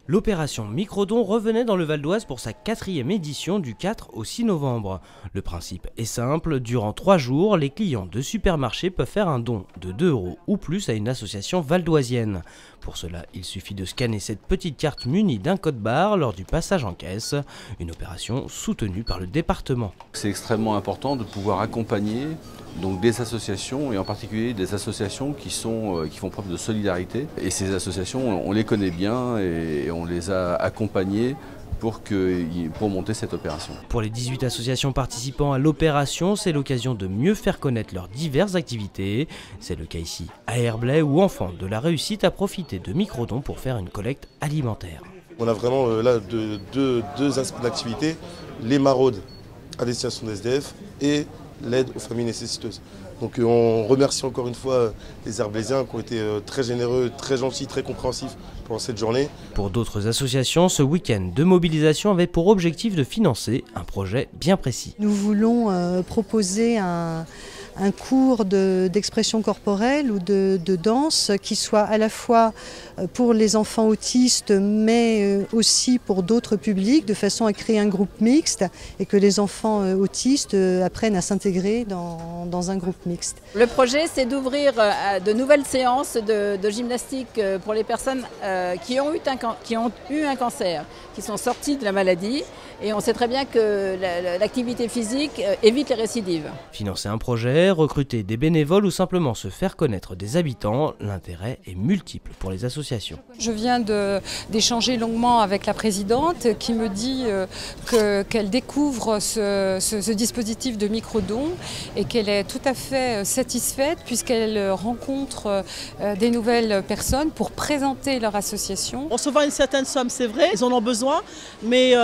L'opération Microdon revenait dans le Val d'Oise pour sa 4e édition du 4 au 6 novembre. Le principe est simple, durant 3 jours, les clients de supermarchés peuvent faire un don de 2 € ou plus à une association valdoisienne. Pour cela, il suffit de scanner cette petite carte munie d'un code barre lors du passage en caisse, une opération soutenue par le département. C'est extrêmement important de pouvoir accompagner donc des associations et en particulier des associations qui font preuve de solidarité. Et ces associations, on les connaît bien et on les a accompagnées pour monter cette opération. Pour les 18 associations participant à l'opération, c'est l'occasion de mieux faire connaître leurs diverses activités. C'est le cas ici à Herblay où Enfants de la Réussite a profité de Microdon pour faire une collecte alimentaire. On a vraiment là deux aspects d'activité, les maraudes à destination des SDF et l'aide aux familles nécessiteuses. Donc on remercie encore une fois les Herblaisiens qui ont été très généreux, très gentils, très compréhensifs pendant cette journée. Pour d'autres associations, ce week-end de mobilisation avait pour objectif de financer un projet bien précis. Nous voulons proposer un cours d'expression corporelle ou de danse qui soit à la fois pour les enfants autistes mais aussi pour d'autres publics, de façon à créer un groupe mixte et que les enfants autistes apprennent à s'intégrer dans un groupe mixte. Le projet, c'est d'ouvrir de nouvelles séances de gymnastique pour les personnes qui ont eu un cancer, qui sont sorties de la maladie, et on sait très bien que l'activité physique évite les récidives. Financer un projet, recruter des bénévoles ou simplement se faire connaître des habitants, l'intérêt est multiple pour les associations. Je viens d'échanger longuement avec la présidente qui me dit qu'elle découvre ce dispositif de microdon et qu'elle est tout à fait satisfaite puisqu'elle rencontre des nouvelles personnes pour présenter leur association. On se voit une certaine somme, c'est vrai, ils en ont besoin, mais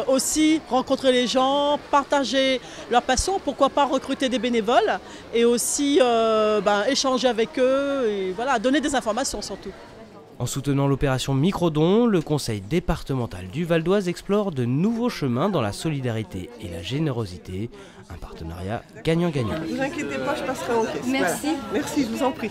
aussi rencontrer les gens, partager leur passion, pourquoi pas recruter des bénévoles et aussi échanger avec eux et voilà, donner des informations surtout. En soutenant l'opération Microdon, le conseil départemental du Val d'Oise explore de nouveaux chemins dans la solidarité et la générosité. Un partenariat gagnant-gagnant. Ne vous inquiétez pas, je passerai en caisse. Merci. Voilà. Merci, je vous en prie.